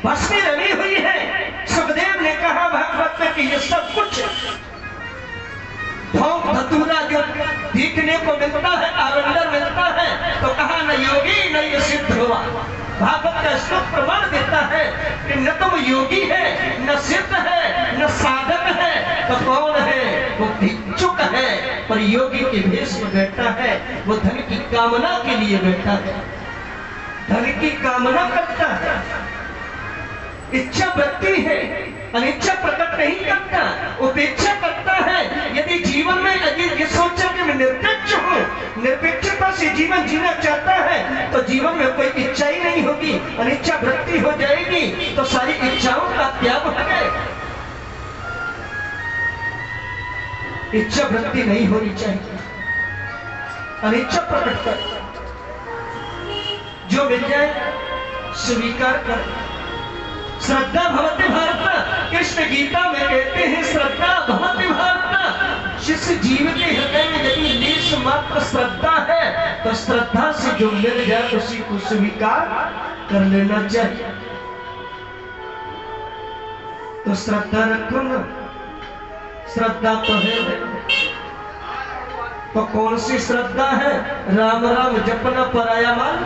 भस्मी rummy हुई है। सुखदेव ने कहा भागवत में कि ये सब कुछ भौंक धतूरा जो देखने को मिलता है, आरंडर मिलता है, तो कहा न योगी न ये सिद्ध हुआ। भागवत का श्लोक प्रमाण देता है कि न तुम योगी है, न सिद्ध है, न साधक है, तो कौन है? वो भिक्षुक है, पर योगी के भेष में बैठा है। वो धन की कामना के लिए बैठा है, धन की कामना करता है, इच्छा वृत्ति है, अनिच्छा प्रकट नहीं करता, उपेक्षा करता है। यदि जीवन में ये सोचा कि मैं निरपेक्ष हूँ, निरपेक्षता से जीवन जीना चाहता है, तो जीवन में कोई इच्छा ही नहीं होगी, अनिच्छा वृत्ति हो जाएगी, तो सारी इच्छाओं का त्याग हो जाएगा। इच्छा वृत्ति नहीं होनी चाहिए, अनिच्छा प्रकट कर, जो मिल जाए स्वीकार कर। श्रद्धा भवति भारत, कृष्ण गीता में कहते हैं श्रद्धा भवति भारत। जिस जीव के हृदय में यदि लेश मात्र श्रद्धा है, तो श्रद्धा से जो मिल जाए उसी को स्वीकार कर लेना चाहिए। तो श्रद्धा रखो ना, श्रद्धा तो है, तो कौन सी श्रद्धा है? राम राम जपना पराया माल,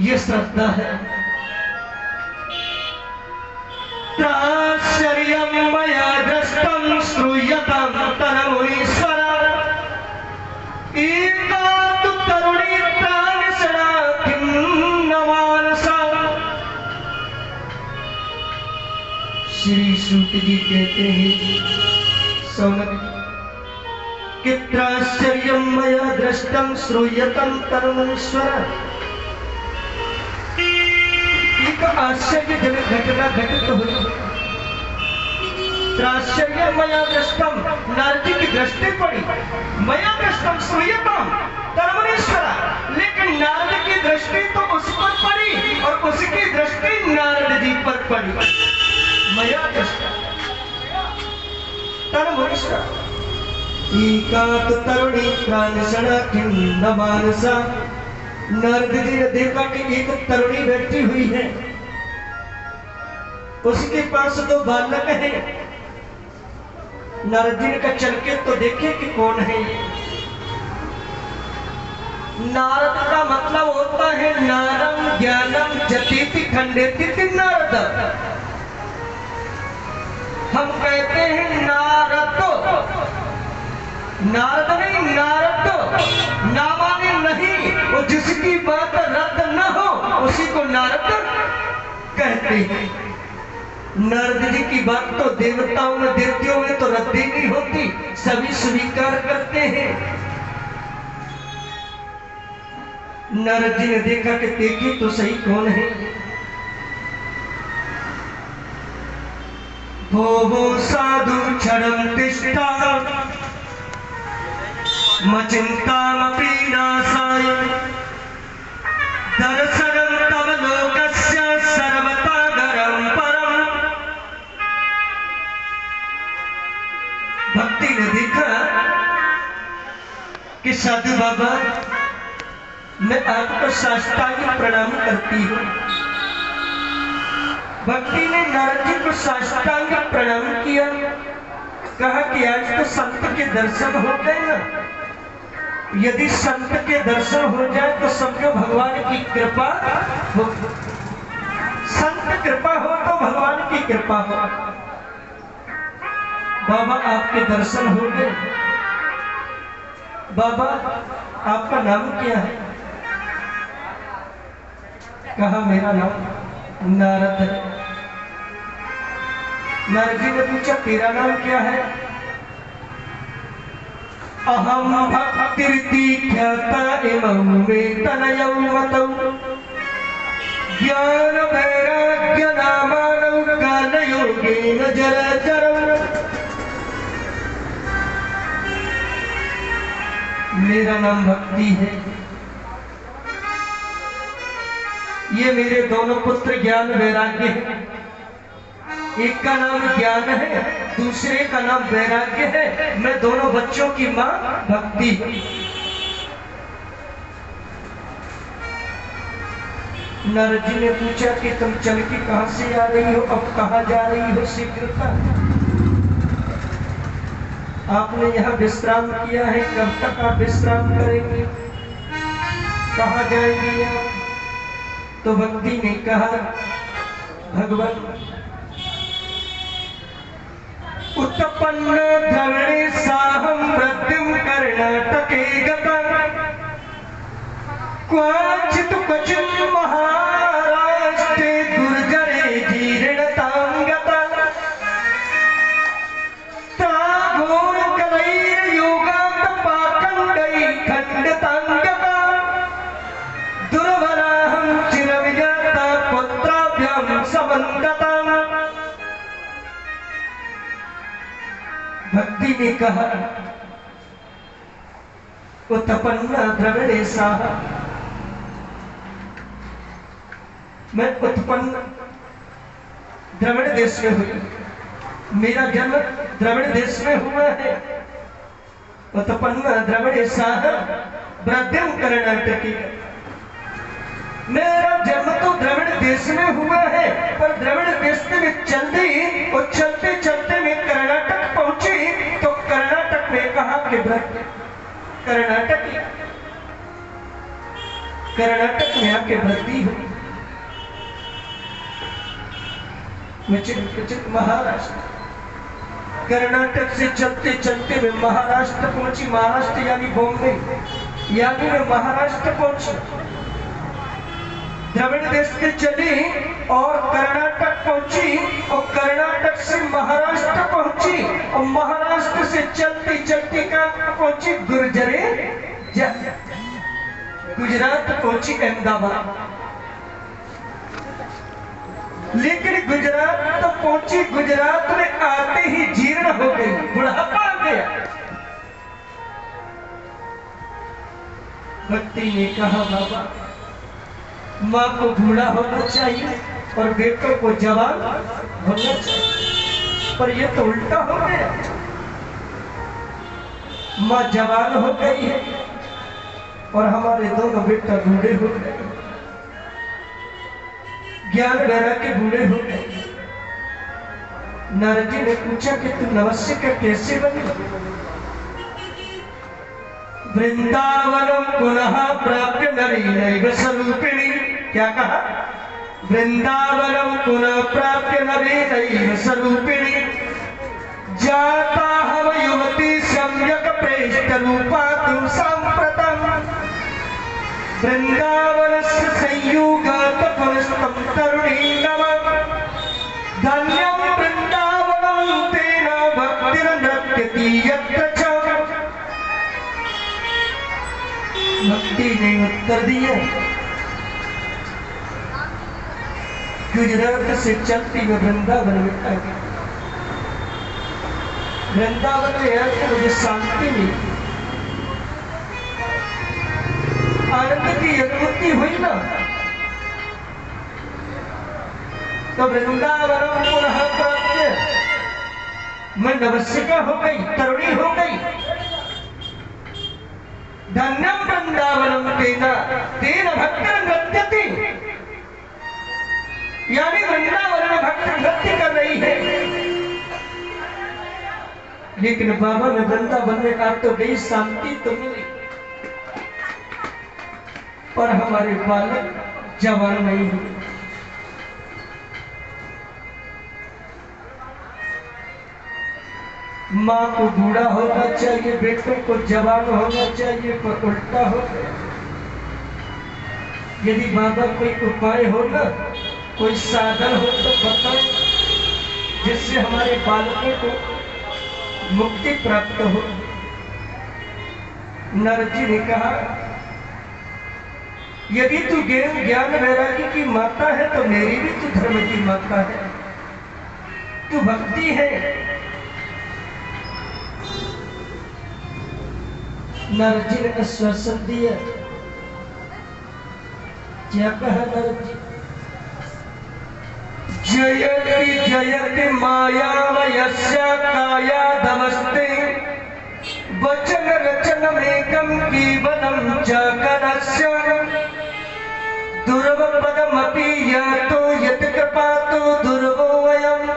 ये श्रद्धा है। प्राश्चर्यं मया दृष्टं श्रूयतां तनमुनीश्वर, एका तु तरुणी प्राणिशना खिन्नमानसा। श्री सूत जी कहते हैं सौनक कि प्राश्चर्यं मया दृष्टं श्रूयतां तनमुनीश्वर, आश्चर्यजनक घटना घटित हुई। आश्चर्य मया दृष्टम, नारद जी की दृष्टि पड़ी, मया दृष्टम श्रूयताम तन्मुनीश्वर, लेकिन नारद की दृष्टि तो उस पर पड़ी और उसकी दृष्टि नारद जी पर पड़ी। मया दृष्टम तन्मुनीश्वर, एकांत तरुणी प्राणशना खिन्न मानसा। नारद जी ने देखा कि एक तरुणी बैठी हुई है, उसके पास दो बालक हैं। नारद जी ने कहा चल के तो देखे कि कौन है ये। नारद का मतलब होता है नारम ज्ञानम जतीति खंडेति नारद। हम कहते हैं नारद, नारद नहीं नारद, ना माने नहीं, वो जिसकी बात रद्द न हो उसी को नारद कहते हैं। नारद जी की बात तो देवताओं में देवतियों में तो रद्द ही नहीं होती, सभी स्वीकार करते हैं। नारद जी ने देखा कि देखी तो सही कौन है। भो साधु क्षणं तिष्ठा मचिन्तामपि नासाय, दर्शनं तव लोकस्य सर्वतागरं परम। भक्ति ने देखा कि साधु बाबा मैं आपको साष्टांग प्रणाम करती हूँ। भक्ति ने नारद जी को साष्टांग प्रणाम किया, कहा कि आज तो संत के दर्शन हो गए ना, यदि संत के दर्शन हो जाए तो समझो भगवान की कृपा हो, संत कृपा हो तो भगवान की कृपा हो। बाबा आपके दर्शन हो गए। बाबा आपका नाम क्या है? कहा मेरा नाम नारद है। नारद जी ने पूछा तेरा नाम क्या है? अहम भक्तिर्दीख्यता इमं मे तनयौ मतौ, ज्ञान वैराग्य नामानौ कालयोगेन जलचरौ। मेरा नाम भक्ति है। ये मेरे दोनों पुत्र ज्ञान वैराग्य है। एक का नाम ज्ञान है, दूसरे का नाम वैराग्य है। मैं दोनों बच्चों की मां भक्ति। नारद जी ने पूछा कि तुम चल के कहां से आ रही हो, अब कहां जा रही हो शीघ्रता? आपने यहाँ विश्राम किया है, कब तक आप विश्राम करेंगे, कहां जाएंगे आप? तो भक्ति ने कहा, भगवान उत्पन्न द्रविणे साहम वृद्धिम कर्णाटके गता क्वचित् क्वचित् महाराष्ट्रे गुर्जरे जीर्णतां गता तागोर कलैर्योगान्तपाखण्डैः खण्डितां गता दुर्बलाहं चिरविजता पुत्राभ्यां समन्विता। भक्ति ने कहा, उत्पन्न द्रविणे साहम, मैं उत्पन्न द्रविड़ देश में हुई, मेरा जन्म द्रविड़ देश में हुआ है। उत्पन्न द्रविड़ साहब वृद्धिम कर्णाटकी, मेरा जन्म तो द्रविड़ देश में हुआ है, पर द्रविड़ देश में चलती और चलते चलते मैं कर्नाटक पहुंची, तो कर्नाटक में कहा कि कर्नाटक में आके वृद्धि हुई। महाराष्ट्र, कर्नाटक से चलते चलते मैं महाराष्ट्र पहुंची, महाराष्ट्र यानी बॉम्बे, यानी मैं महाराष्ट्र पहुंची। द्रविड़ देश से चली और कर्नाटक पहुंची, और कर्नाटक से महाराष्ट्र पहुंची, और महाराष्ट्र से चलती चलती कहां पहुंची? गुर्जरे, गुजरात पहुंची, अहमदाबाद। लेकिन गुजरात तो पहुंची, गुजरात में आते ही जीर्ण हो गई, बुढ़ापा आ गया। भक्ति ने कहा, बाबा माँ को बूढ़ा होना चाहिए और बेटों को जवान होना चाहिए, पर यह तो उल्टा हो गया। माँ जवान हो गई है और हमारे दोनों बेटा बूढ़े हो गए, ज्ञान वैराग्य बूढ़े हो गए। नारद जी ने पूछा कि तू नवस्य का कैसे बनी? वृंदावनम पुनः प्राप्य नरी नैव स्वरूपिणी, क्या कहा? वृंदावनम पुनः प्राप्य नरी नैव स्वरूपिणी जाता हम युवती सम्यक प्रेष्ट रूपा तुम सांप्रतम वृंदावन संयुगत पुनस्तम तरुणी नमः धन्यम वृंदावनम तेन भक्तिर्नृत्यति यत्र च। भक्ति ने उत्तर दिया, गुजरात से चलती मैं वृंदावन में आ गई। वृंदावन में आकर मुझे शांति मिली, आनंद की अनुभूति हुई ना, तो वृंदावन पुनः प्राप्य, मैं नवसिका हो गई, तरुणी हो गई। धन्यम वृंदावनम तेन भक्तिर् नृत्यति, यानी वृंदावन में भक्त नृत्य कर रही है। लेकिन बाबा में वृंदावन में आप तो गई, शांति तो मिली, पर हमारे बालक जवान नहीं हुए। माँ को बूढ़ा होना चाहिए, बेटों को जवान होना चाहिए, पर उल्टा हो गया। यदि बाबा कोई उपाय हो ना, कोई साधन हो तो बताओ, जिससे हमारे बालकों को मुक्ति प्राप्त हो। नारद जी ने कहा, यदि तू ज्ञान वैराग्य की माता है तो मेरी भी तू धर्म की माता है, तू भक्ति है। नारद जी ने आश्वासन दिया, क्या कहा नारद जी? जयति जयति मायामयस्य कायादमस्ते वचन रचनमेकं केवलं च करस्य दुर्वपदमपि यातो यत् कृपातो दुर्वो वयम्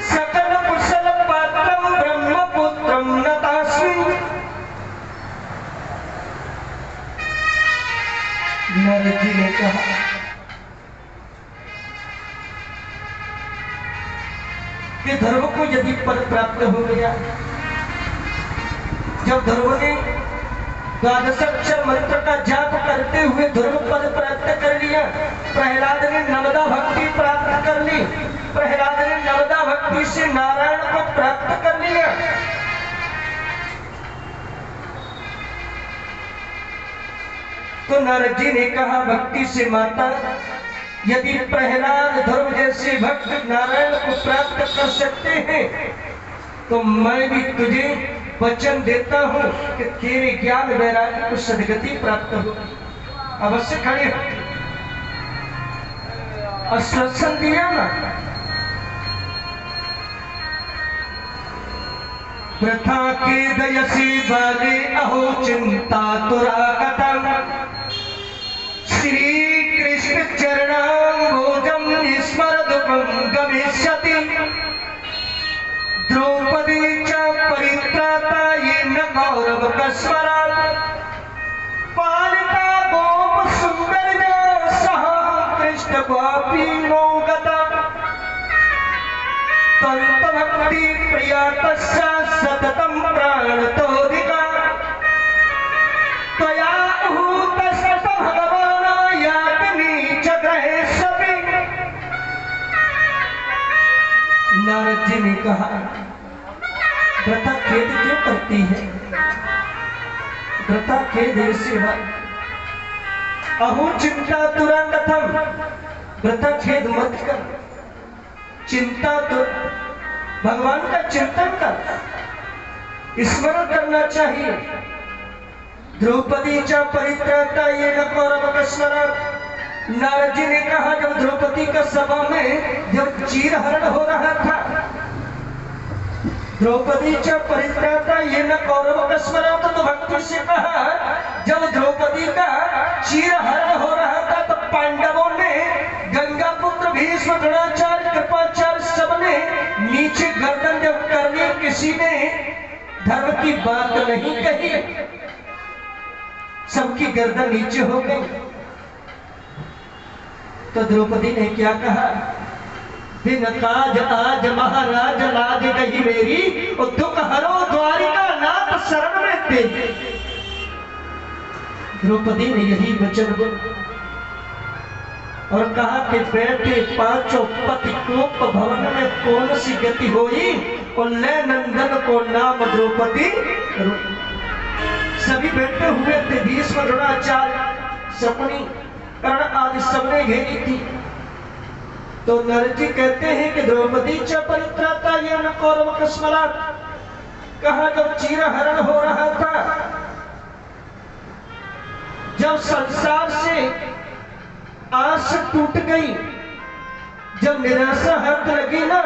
सकल कुशल पात्रं ब्रह्मपुत्रं नतास्मि। नारद जी ने कहा कि ध्रुव को यदि पद प्राप्त हो गया, जब ध्रुव ने द्वादशाक्षर मंत्र का जाप करते हुए ध्रुव पद प्राप्त कर लिया, प्रहलाद ने नवदा भक्ति प्राप्त कर ली, प्रहलाद ने नवदा भक्ति से नारायण को प्राप्त कर लिया। तो नारद जी ने कहा भक्ति से माता, यदि प्रहलाद ध्रुव जैसे भक्त नारायण को प्राप्त कर सकते हैं तो मैं भी तुझे वचन देता हूं कि तेरे ज्ञान वैराग्य को सदगति प्राप्त हो। अवश्य खड़े हो, आश्वासन दिया ना। वृथा के दयसी बाले अहो चिंता तुरागतम श्री कृष्ण चरणाम्बोजं स्मरदुपं गमिष्यति। द्रौपदी च परित्राता येन कौरवकस्मरात् पालिता गोप सुन्दरजा सह कृष्णगोपीनो गता। तन्तभक्ति प्रिया तस्या सततं प्राणतोऽधिका त्वया हूतस्त भगवान् यातनी च ग्रहेष्यपि। नारद जी ने कहा व्रता खेद क्यों करती है? व्रता खेद सेवा अहो चिंता तुरंतम, व्रता खेद मत कर, चिंता तो भगवान का चिंतन कर, स्मरण करना चाहिए। द्रौपदी च परित्राता येन कौरवकस्मरात्। नारद जी ने कहा जब द्रौपदी का सभा में जब चीरहरण हो रहा था, द्रौपदी च परित्राता येन कौरवकस्मरात्, तो भक्ति से कहा जब द्रौपदी का चीरहरण हो रहा था तो पांडवों ने गंगा पुत्र भीष्म द्रोणाचार्य कृपाचार्य सबने नीचे गर्दन जब कर ली, किसी ने धर्म की बात नहीं कही, सबकी गर्दन नीचे हो गई। तो द्रौपदी ने क्या कहा? दिन काज आज महाराज लाज गई मेरी, और दुख हरो द्वारिका नाथ शरण में तेरी। द्रौपदी ने यही वचन बोला और कहा कि बेटे पांचों पति कोप भवन में कौन सी गति होई, और ले नंदन को नाम द्रौपदी। सभी बैठे हुए थे, भीष्म द्रोणाचार्य शकुनी कर्ण आदि सबने घेरी थी। तो नारद जी कहते हैं कि द्रौपदी च परित्राता येन कौरवकस्मरात्, कहा जब चीरहरण हो रहा था, जब संसार से आस टूट गई, जब निराशा हाथ लगी ना,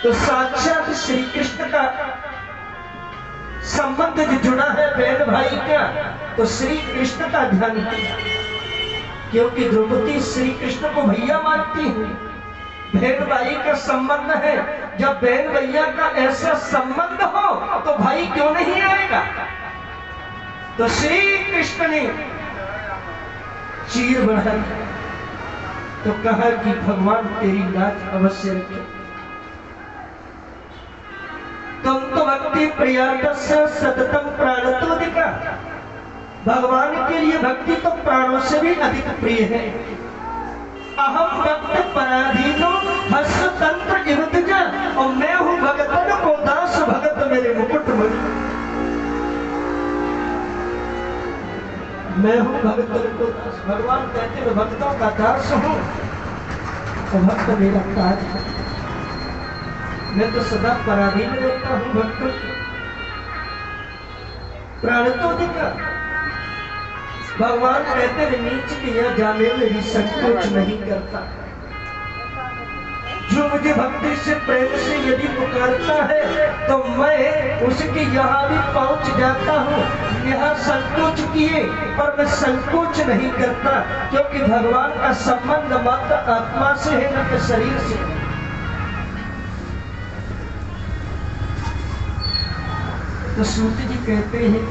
तो साक्षात श्री कृष्ण का संबंध जो जुड़ा है बहन भाई का, तो श्री कृष्ण का ध्यान किया, क्योंकि द्रौपदी श्री कृष्ण को भैया मानती है, बहन भाई का संबंध है। जब बहन भैया का ऐसा संबंध हो तो भाई क्यों नहीं आएगा? तो श्री कृष्ण ने चीर बढ़ाई तो कहा कि भगवान तेरी लाज अवश्य रखे। तुम तो भक्ति प्रियातस्य सततम प्राणतोऽधिका, भगवान के लिए भक्ति तो प्राणों से भी अधिक प्रिय है। अहम भक्त पराधीनो हस्त तंत्र इवतजा, और मैं हूं भगतन को दास भगत मेरे मुकुट मणि। मैं हूं भगतन को दास, भगवान कहते मैं भक्तों का दास हूं, तो भक्त मेरा ताज है। मैं तो सदा पराधीन रहता हूं भक्तों की। प्राणतोऽधिका, भगवान कहते नीच किया जाने में भी संकोच नहीं करता। जो जो मुझे भक्ति से प्रेम से यदि पुकारता है तो मैं उसके यहाँ भी पहुंच जाता हूँ। यहाँ संकोच किए पर मैं संकोच नहीं करता, क्योंकि भगवान का संबंध मात्र आत्मा से है, न कि शरीर से। तो सूत जी कहते हैं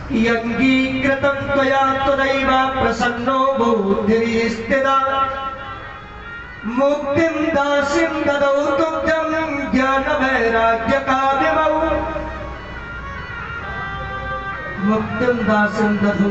कि अंगीकृतं त्वया तदैव प्रसन्नो बुद्धिस्थिता मुक्तिं दासीं ददौ तुभ्यं ज्ञान वैराग्य काव्यमौ मुक्तिं दासीं ददौ